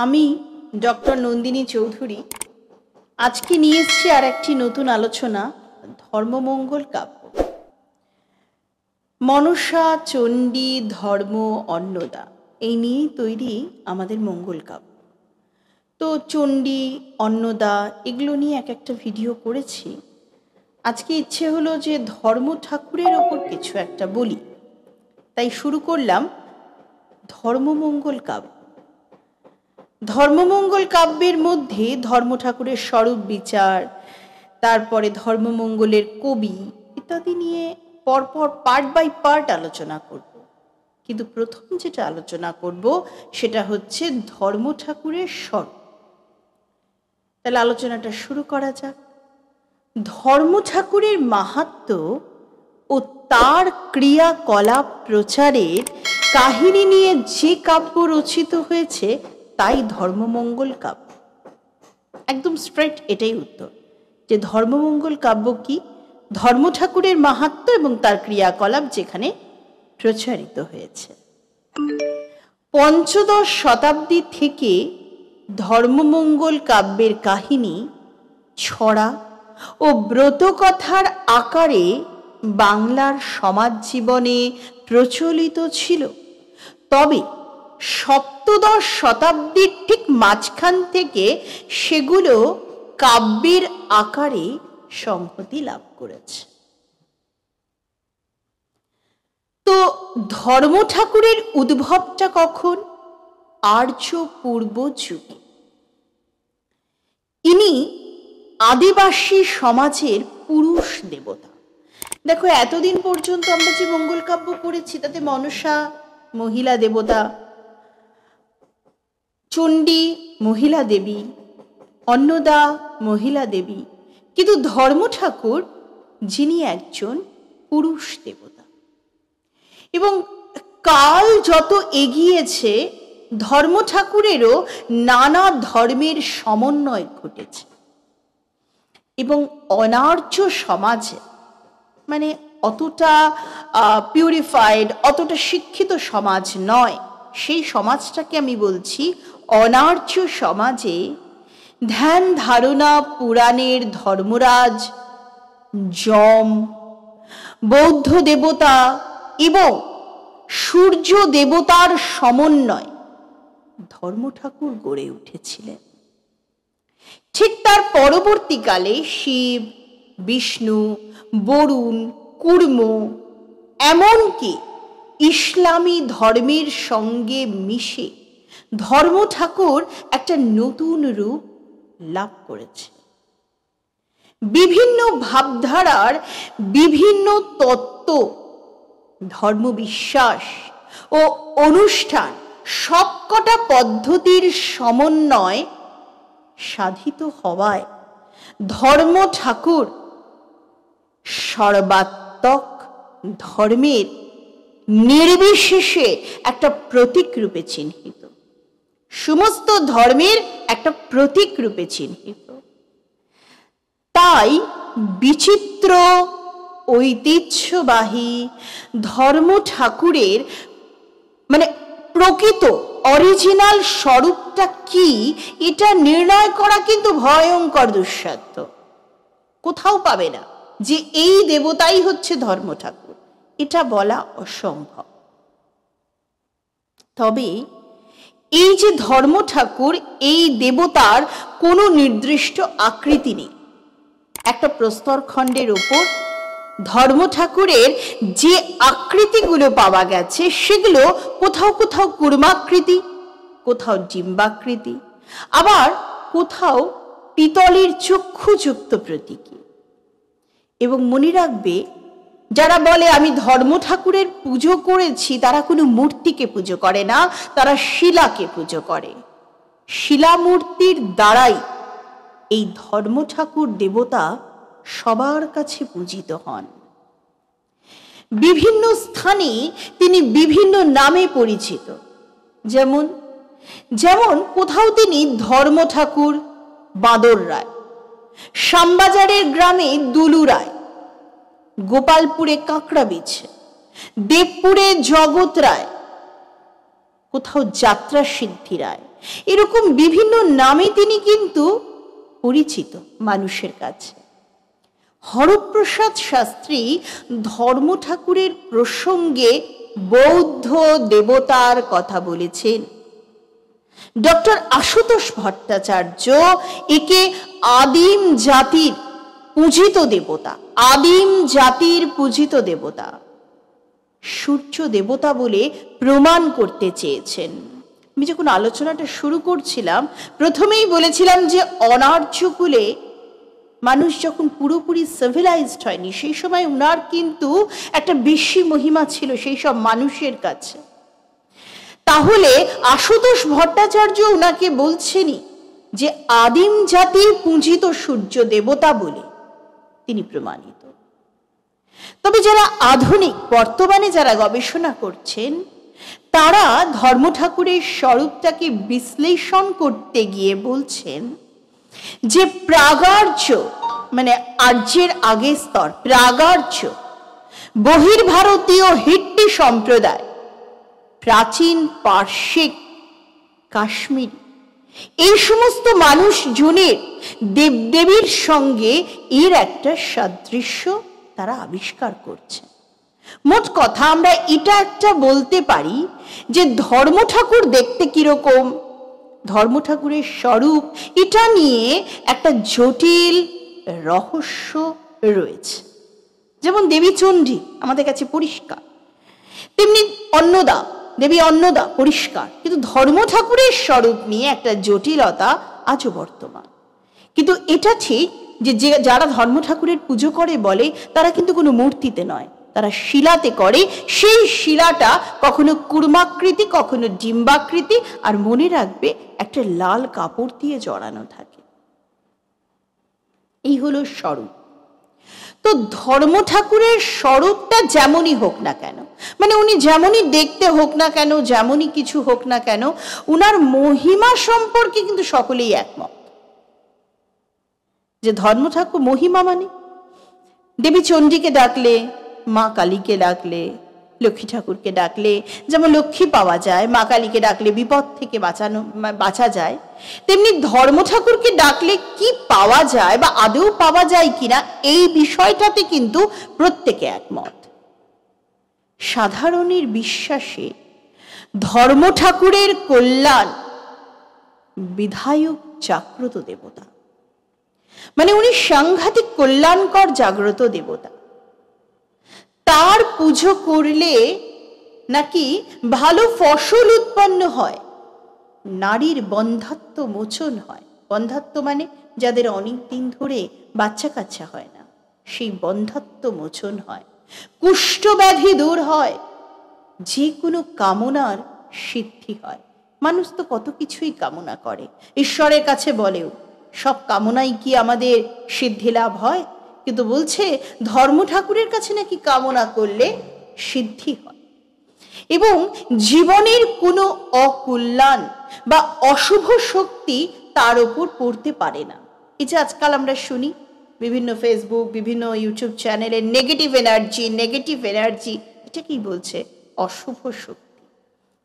আমি ডক্টর নন্দিনী চৌধুরী আজকে নিয়ে এসেছি আর একটি নতুন আলোচনা ধর্মমঙ্গল কাব্য। মনসা, চণ্ডী, ধর্ম, অন্নদা এই নিয়েই তৈরি আমাদের মঙ্গল কাব্য। তো চণ্ডী, অন্নদা এগুলো নিয়ে এক একটা ভিডিও করেছি। আজকে ইচ্ছে হলো যে ধর্ম ঠাকুরের ওপর কিছু একটা বলি, তাই শুরু করলাম ধর্মমঙ্গল কাব্য। ধর্মমঙ্গল কাব্যের মধ্যে ধর্ম ঠাকুরের স্বরূপ বিচার, তারপরে ধর্মমঙ্গলের কবি ইত্যাদি নিয়ে পরপর পার্ট বাই পার্ট আলোচনা করব। কিন্তু প্রথম যেটা আলোচনা করব সেটা হচ্ছে ধর্ম ঠাকুরের স্বরূপ। তাহলে আলোচনাটা শুরু করা যাক। ধর্ম ঠাকুরের মাহাত্ম্য ও তার ক্রিয়াকলাপ প্রচারের কাহিনী নিয়ে যে কাব্য রচিত হয়েছে তাই ধর্মমঙ্গল কাব্য। একদম স্ট্রেট এটাই উত্তর, যে ধর্মমঙ্গল কাব্য কি? ধর্ম ঠাকুরের মাহাত্ম্য এবং তার ক্রিয়াকলাপ যেখানে প্রচারিত হয়েছে। পঞ্চদশ শতাব্দী থেকে ধর্মমঙ্গল কাব্যের কাহিনী ছড়া ও ব্রতকথার আকারে বাংলার সমাজ জীবনে প্রচলিত ছিল। তবে সপ্তদশ শতাব্দীর ঠিক মাঝখান থেকে সেগুলো কাব্যের আকারে সংহতি লাভ করেছে। তো ধর্ম ঠাকুরের উদ্ভবটা কখন? আর্য পূর্ব যুগে। ইনি আদিবাসী সমাজের পুরুষ দেবতা। দেখো, এতদিন পর্যন্ত আমরা যে মঙ্গল কাব্য পড়েছি তাতে মনসা মহিলা দেবতা, চণ্ডী মহিলা দেবী, অন্নদা মহিলা দেবী, কিন্তু ধর্ম ঠাকুর যিনি একজন পুরুষ দেবতা। এবং কাল যত এগিয়েছে ধর্ম ঠাকুরেরও নানা ধর্মের সমন্বয় ঘটেছে এবং অনার্য সমাজে, মানে অতটা পিউরিফাইড, অতটা শিক্ষিত সমাজ নয়, সেই সমাজটাকে আমি বলছি অনার্য সমাজে ধ্যান ধারণা পুরাণের ধর্মরাজ, যম, বৌদ্ধ দেবতা এবং সূর্য দেবতার সমন্বয় ধর্ম ঠাকুর গড়ে উঠেছিলেন। ঠিক তার পরবর্তীকালে শিব, বিষ্ণু, বরুণ, কুর্ম, এমনকি ইসলামী ধর্মের সঙ্গে মিশে ধর্ম ঠাকুর একটা নতুন রূপ লাভ করেছে। বিভিন্ন ভাবধারার বিভিন্ন তত্ত্ব, ধর্মবিশ্বাস ও অনুষ্ঠান সবকটা পদ্ধতির সমন্বয় সাধিত হওয়ায় ধর্ম ঠাকুর সর্বাত্মক ধর্মের নির্বিশেষে একটা প্রতীক রূপে চিহ্নিত, সমস্ত ধর্মের একটা প্রতীক রূপে চিহ্নিত। তাই বিচিত্র ঐতিহ্যবাহী ধর্ম ঠাকুরের মানে প্রকৃত অরিজিনাল স্বরূপটা কি এটা নির্ণয় করা কিন্তু ভয়ঙ্কর দুঃসাধ্য। কোথাও পাবে না যে এই দেবতাই হচ্ছে ধর্ম ঠাকুর, এটা বলা অসম্ভব। তবে এই যে ধর্ম ঠাকুর, এই দেবতার কোনো নির্দিষ্ট আকৃতি নেই। একটা প্রস্তরখণ্ডের ওপর ধর্ম ঠাকুরের যে আকৃতিগুলো পাওয়া গেছে সেগুলো কোথাও কোথাও কুর্মাকৃতি, কোথাও ডিম্বাকৃতি, আবার কোথাও পিতলের চক্ষুযুক্ত প্রতীকী। এবং মনে রাখবে, যারা বলে আমি ধর্ম ঠাকুরের পুজো করেছি তারা কোনো মূর্তিকে পুজো করে না, তারা শিলাকে পুজো করে। শিলামূর্তির দ্বারাই এই ধর্ম ঠাকুর দেবতা সবার কাছে পূজিত হন। বিভিন্ন স্থানে তিনি বিভিন্ন নামে পরিচিত। যেমন যেমন কোথাও তিনি ধর্ম ঠাকুর বাঁদর রায়, শ্যামবাজারের গ্রামে দুলু রায়, গোপালপুরে কাঁকড়া বিছে, দেবপুরে জগৎ রায়, কোথাও যাত্রা সিদ্ধি রায়, এরকম বিভিন্ন নামে তিনি কিন্তু পরিচিত মানুষের কাছে। হরপ্রসাদ শাস্ত্রী ধর্ম ঠাকুরের প্রসঙ্গে বৌদ্ধ দেবতার কথা বলেছেন। ডক্টর আশুতোষ ভট্টাচার্য একে আদিম জাতির পূজিত দেবতা, আদিম জাতির পূজিত দেবতা, সূর্য দেবতা বলে প্রমাণ করতে চেয়েছেন। আমি যখন আলোচনাটা শুরু করছিলাম প্রথমেই বলেছিলাম যে অনার্য কুলে মানুষ যখন পুরোপুরি সিভিলাইজড হয়নি সেই সময় উনার কিন্তু একটা বেশি মহিমা ছিল সেই সব মানুষের কাছে। তাহলে আশুতোষ ভট্টাচার্য উনাকে বলছেনই যে আদিম জাতির পূজিত সূর্য দেবতা বলে তিনি প্রমাণিত। তবে যারা আধুনিক বর্তমানে যারা গবেষণা করছেন তারা ধর্ম ঠাকুরের স্বরূপটাকে বিশ্লেষণ করতে গিয়ে বলছেন যে প্রাগার্য মানে আর্যের আগের স্তর প্রাগার্য, বহির্ভারতীয় হিট্টি সম্প্রদায়, প্রাচীন পার্শ্বিক, কাশ্মীরি, এই সমস্ত মানুষজনের দেবদেবীর সঙ্গে এর একটা সাদৃশ্য তারা আবিষ্কার করছে। মোট কথা আমরা এটা একটা বলতে পারি যে ধর্ম ঠাকুর দেখতে কিরকম, ধর্ম ঠাকুরের স্বরূপ, এটা নিয়ে একটা জটিল রহস্য রয়েছে। যেমন দেবী চণ্ডী আমাদের কাছে পরিষ্কার, তেমনি অন্নদা, দেবী অন্নদা পরিষ্কার, কিন্তু ধর্ম ঠাকুরের স্বরূপ নিয়ে একটা জটিলতা আজও বর্তমান। কিন্তু এটা ঠিক যে যারা ধর্ম ঠাকুরের পুজো করে বলে তারা কিন্তু কোনো মূর্তিতে নয়, তারা শিলাতে করে। সেই শিলাটা কখনো কুর্মাকৃতি, কখনো ডিম্বাকৃতি, আর মনে রাখবে একটা লাল কাপড় দিয়ে জড়ানো থাকে। এই হলো স্বরূপ। তো ধর্ম ঠাকুরের স্বরূপটা যেমনই হোক না কেন, মানে উনি যেমনই দেখতে হোক না কেন, যেমনই কিছু হোক না কেন, উনার মহিমা সম্পর্কে কিন্তু সকলেই একমত যে ধর্ম ঠাকুর মহিমা মানে দেবী চণ্ডীকে ডাকলে, মা কালীকে ডাকলে, লক্ষ্মী ঠাকুরকে ডাকলে যেমন লক্ষ্মী পাওয়া যায়, মা কালীকে ডাকলে বিপদ থেকে বাঁচা যায়, তেমনি ধর্ম ঠাকুরকে ডাকলে কি পাওয়া যায় বা আদৌ পাওয়া যায় কিনা এই বিষয়টাতে কিন্তু প্রত্যেকে একমত। সাধারণের বিশ্বাসে ধর্ম ঠাকুরের কল্যাণ বিধায়ক জাগ্রত দেবতা, মানে উনি সাংঘাতিক কল্যাণকর জাগ্রত দেবতা। তার পুজো করলে নাকি ভালো ফসল উৎপন্ন হয়, নারীর বন্ধাত্ব মোচন হয়। বন্ধাত্ব মানে যাদের অনেক দিন ধরে বাচ্চা কাচ্চা হয় না, সেই বন্ধাত্ব মোচন হয়, কুষ্ঠব্যাধি দূর হয়, যে কোনো কামনার সিদ্ধি হয়। মানুষ তো কত কিছুই কামনা করে, ঈশ্বরের কাছে বলেও সব কামনাই কি আমাদের সিদ্ধি লাভ হয়? কিন্তু বলছে ধর্ম ঠাকুরের কাছে নাকি কামনা করলে সিদ্ধি হয়, এবং জীবনের কোনো অকল্যাণ বা অশুভ শক্তি তার উপর পড়তে পারে না। এই যে আজকাল আমরা শুনি বিভিন্ন ফেসবুক, বিভিন্ন ইউটিউব চ্যানেলে নেগেটিভ এনার্জি, এটা কি বলছে? অশুভ শক্তি।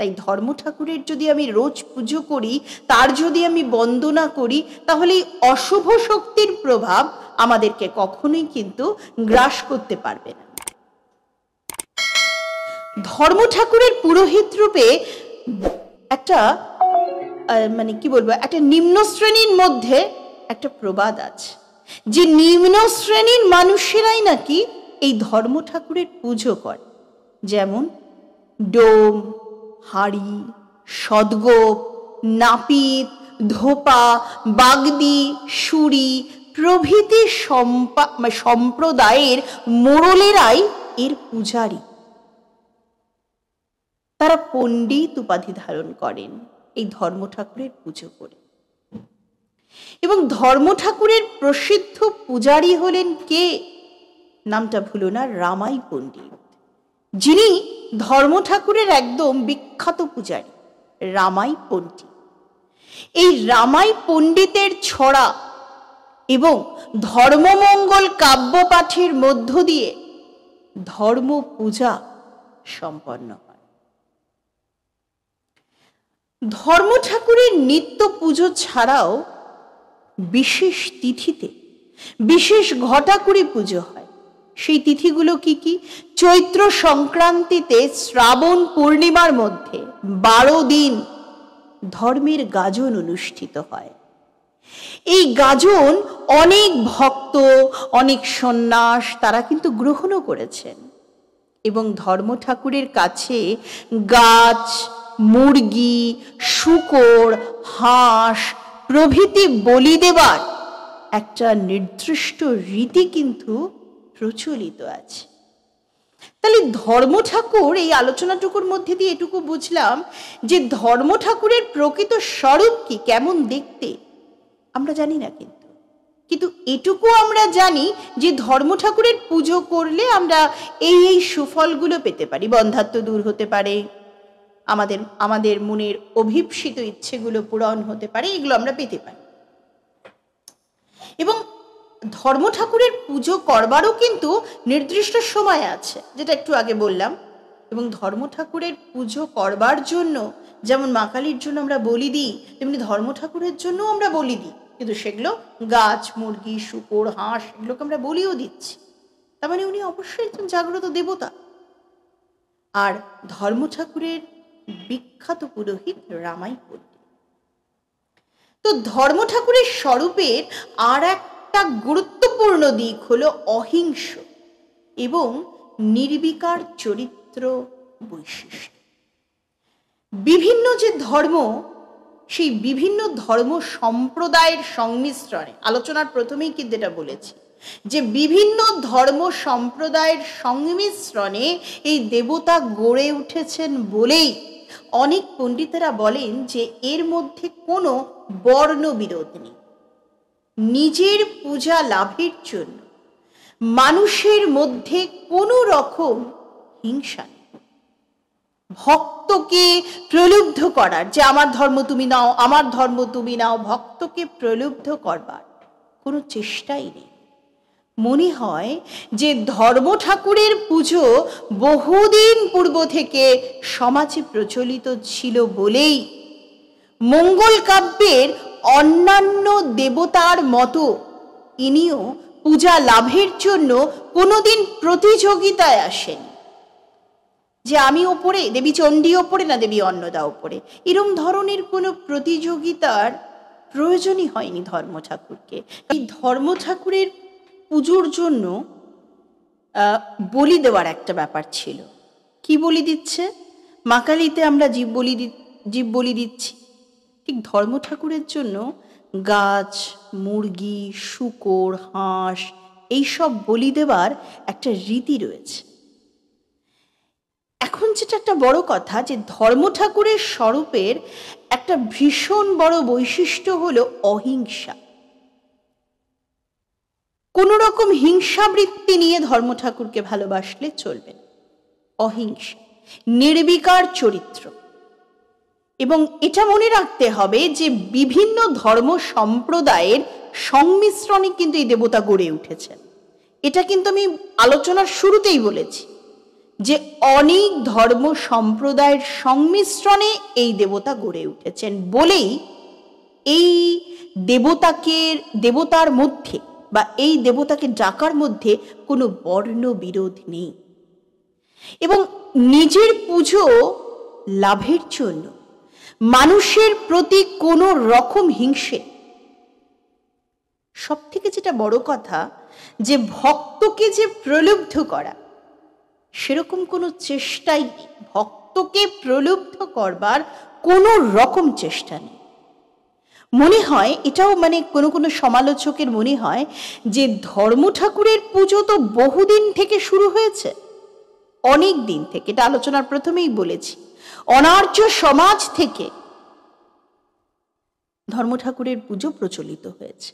তাই ধর্ম ঠাকুরের যদি আমি রোজ পুজো করি, তার যদি আমি বন্দনা করি, তাহলে এই অশুভ শক্তির প্রভাব আমাদেরকে কখনোই কিন্তু গ্রাস করতে পারবে না। ধর্ম ঠাকুরের পুরোহিত রূপে একটা মানে কি বলবো, একটা নিম্ন শ্রেণীর মধ্যে একটা প্রবাদ আছে যে নিম্ন শ্রেণীর মানুষেরাই নাকি এই ধর্ম ঠাকুরের পুজো করে। যেমন ডোম, হাড়ি, সদগোপ, নাপিত, ধোপা, বাগদি, সুরি প্রভৃতি সম্প্রদায়ের মোড়লেরাই এর পূজারী। তারা পণ্ডিত উপাধি ধারণ করেন এই ধর্ম ঠাকুরের পুজো করে। এবং ধর্ম ঠাকুরের প্রসিদ্ধ পূজারী হলেন কে? নামটা ভুলো না, রামাই পণ্ডিত, যিনি ধর্ম ঠাকুরের একদম বিখ্যাত পূজারী রামাই পণ্ডিত। এই রামাই পণ্ডিতের ছড়া এবং ধর্মমঙ্গল কাব্য পাঠের মধ্য দিয়ে ধর্ম পূজা সম্পন্ন হয়। ধর্ম ঠাকুরের নিত্য পুজো ছাড়াও বিশেষ তিথিতে বিশেষ ঘটাকুড়ি পুজো হয়। সেই তিথিগুলো কি কি? চৈত্র সংক্রান্তিতে শ্রাবণ পূর্ণিমার মধ্যে 12 দিন ধর্মের গাজন অনুষ্ঠিত হয়। এই গাজন অনেক ভক্ত, অনেক সন্ন্যাস তারা কিন্তু গ্রহণও করেছেন এবং ধর্ম ঠাকুরের কাছে গাছ, মুরগি, শূকর, হাঁস প্রভৃতি বলি দেবার একটা নির্দিষ্ট রীতি কিন্তু প্রচলিত আছে। তাহলে ধর্ম ঠাকুর, এই আলোচনাটুকুর মধ্যে দিয়ে এটুকু বুঝলাম যে ধর্ম ঠাকুরের প্রকৃত স্বরূপ কি, কেমন দেখতে আমরা জানি না, কিন্তু এটুকু আমরা জানি যে ধর্ম ঠাকুরের পুজো করলে আমরা এই সুফলগুলো পেতে পারি। বন্ধ্যাত্ব দূর হতে পারে, আমাদের মনের অভিপ্সিত ইচ্ছেগুলো পূরণ হতে পারে, এগুলো আমরা পেতে পারি। এবং ধর্ম ঠাকুরের পুজো করবারও কিন্তু নির্দিষ্ট সময় আছে, যেটা একটু আগে বললাম। এবং ধর্ম ঠাকুরের পুজো করবার জন্য যেমন মা কালীর জন্য আমরা বলি দিই, তেমনি ধর্ম ঠাকুরের জন্য আমরা বলি দিই, কিন্তু সেগুলো গাছ, মুরগি, শূকর, হাঁস এগুলোকে আমরা বলিও দিচ্ছি। তার মানে উনি অবশ্যই একজন জাগ্রত দেবতা। আর ধর্ম ঠাকুরের বিখ্যাত পুরোহিত রামাই পণ্ডিত। তো ধর্ম ঠাকুরের স্বরূপের আর একটা গুরুত্বপূর্ণ দিক হলো অহিংস এবং নির্বিকার চরিত্র বৈশিষ্ট্য। বিভিন্ন যে ধর্ম, সেই বিভিন্ন ধর্ম সম্প্রদায়ের সংমিশ্রণে, আলোচনার প্রথমেই কিন্তু এটা বলেছি যে বিভিন্ন ধর্ম সম্প্রদায়ের সংমিশ্রণে এই দেবতা গড়ে উঠেছেন বলেই অনেক পণ্ডিতেরা বলেন যে এর মধ্যে কোনো বর্ণবিরোধ নেই। নিজের পূজা লাভের জন্য মানুষের মধ্যে কোনো রকম হিংসা নেই। ভক্তকে প্রলুব্ধ করার, যে আমার ধর্ম তুমি নাও, আমার ধর্ম তুমি নাও, ভক্তকে প্রলুব্ধ করবার কোনো চেষ্টাই নেই। মনে হয় যে ধর্ম ঠাকুরের পুজো বহুদিন পূর্ব থেকে সমাজে প্রচলিত ছিল বলেই মঙ্গল কাব্যের অন্যান্য দেবতার মতো ইনিও পূজা লাভের জন্য কোনোদিন প্রতিযোগিতায় আসেন যে আমি ওপরে, দেবী চণ্ডী ওপরে না দেবী অন্নদা ওপরে, এরম ধরনের কোনো প্রতিযোগিতার প্রয়োজনই হয়নি ধর্ম ঠাকুরকে। এই ধর্ম ঠাকুরের পুজোর জন্য বলি দেওয়ার একটা ব্যাপার ছিল। কি বলি দিচ্ছে? মা কালীতে আমরা জীব বলি দিচ্ছি, ঠিক ধর্ম ঠাকুরের জন্য গাছ, মুরগি, শূকর, হাঁস এইসব বলি দেওয়ার একটা রীতি রয়েছে। এখন যেটা একটা বড় কথা, যে ধর্ম ঠাকুরের স্বরূপের একটা ভীষণ বড় বৈশিষ্ট্য হলো অহিংসা। কোন রকম হিংসাবৃত্তি নিয়ে ধর্ম ঠাকুরকে ভালোবাসলে চলবে না। অহিংসা, নির্বিকার চরিত্র। এবং এটা মনে রাখতে হবে যে বিভিন্ন ধর্ম সম্প্রদায়ের সংমিশ্রণে কিন্তু এই দেবতা গড়ে উঠেছেন। এটা কিন্তু আমি আলোচনার শুরুতেই বলেছি যে অনেক ধর্ম সম্প্রদায়ের সংমিশ্রণে এই দেবতা গড়ে উঠেছেন বলেই এই দেবতার মধ্যে বা এই দেবতাকে ডাকার মধ্যে কোনো বর্ণ বিরোধ নেই। এবং নিজের পুজো লাভের জন্য মানুষের প্রতি কোনো রকম হিংসে, সব থেকে যেটা বড় কথা, যে ভক্তকে যে প্রলুব্ধ করা, সেরকম কোনো চেষ্টাই নেই। ভক্তকে প্রলুব্ধ করবার কোনো রকম চেষ্টা নেই। মনে হয় এটাও, মানে কোনো সমালোচকের মনে হয় যে ধর্ম ঠাকুরের পুজো তো বহুদিন থেকে শুরু হয়েছে, অনেক দিন থেকে। এটা আলোচনার প্রথমেই বলেছি, অনার্য সমাজ থেকে ধর্ম ঠাকুরের পুজো প্রচলিত হয়েছে।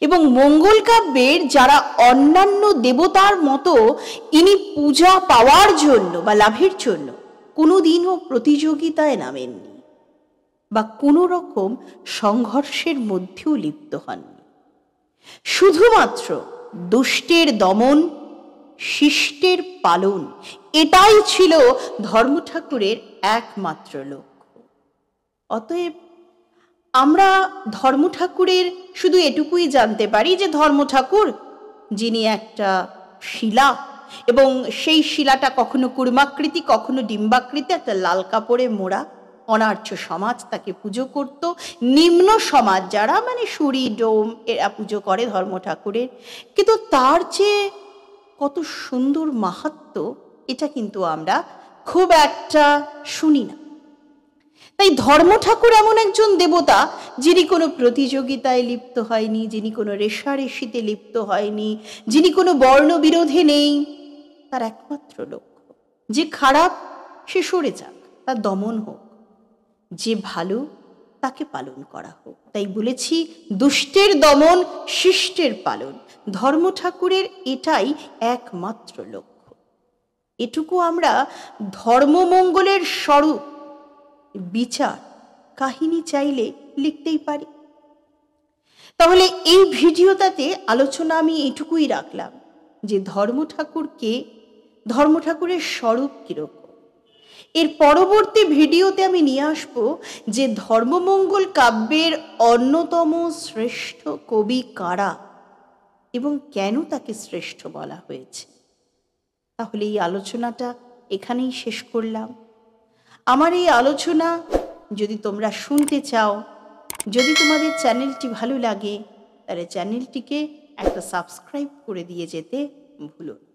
এবং মঙ্গল কাব্যের যারা অন্যান্য দেবতার মতো ইনি পূজা পাওয়ার জন্য বা লাভের জন্য কোনোদিনও প্রতিযোগিতায় নামেননি বা কোনো রকম সংঘর্ষের মধ্যেও লিপ্ত হননি। শুধুমাত্র দুষ্টের দমন, শিষ্টের পালন, এটাই ছিল ধর্ম ঠাকুরের একমাত্র লক্ষ্য। অতএব আমরা ধর্ম ঠাকুরের শুধু এটুকুই জানতে পারি যে ধর্ম ঠাকুর যিনি একটা শিলা, এবং সেই শিলাটা কখনো কুর্মাকৃতি কখনো ডিম্বাকৃতি, একটা লাল কাপড়ে মোড়া। অনার্য সমাজ তাকে পুজো করত, নিম্ন সমাজ যারা মানে সুরি ডোম এরা পুজো করে ধর্ম ঠাকুরের। কিন্তু তার যে কত সুন্দর মাহাত্ম্য এটা কিন্তু আমরা খুব একটা শুনি না। তাই ধর্ম ঠাকুর এমন একজন দেবতা যিনি কোনো প্রতিযোগিতায় লিপ্ত হয়নি, যিনি কোনো রেষারেষিতে লিপ্ত হয়নি, যিনি কোনো বর্ণবিরোধে নেই। তার একমাত্র লক্ষ্য যে খারাপ সে সরে যাক, তার দমন হোক, যে ভালো তাকে পালন করা হোক। তাই বলেছি দুষ্টের দমন, শিষ্টের পালন। ধর্ম ঠাকুরের এটাই একমাত্র লক্ষ্য। এটুকু আমরা ধর্মমঙ্গলের স্বরূপ বিচার কাহিনী চাইলে লিখতেই পারি। তাহলে এই ভিডিওটাতে আলোচনা আমি এটুকুই রাখলাম যে ধর্ম ঠাকুরকে, ধর্ম ঠাকুরের স্বরূপ কিরকম। এর পরবর্তী ভিডিওতে আমি নিয়ে আসব যে ধর্মমঙ্গল কাব্যের অন্যতম শ্রেষ্ঠ কবি কারা এবং কেন তাকে শ্রেষ্ঠ বলা হয়েছে। তাহলে এই আলোচনাটা এখানেই শেষ করলাম। আমার এই আলোচনা যদি তোমরা শুনতে চাও, যদি তোমাদের চ্যানেলটি ভালো লাগে, তাহলে চ্যানেলটিকে একটা সাবস্ক্রাইব করে দিয়ে যেতে ভুলো না।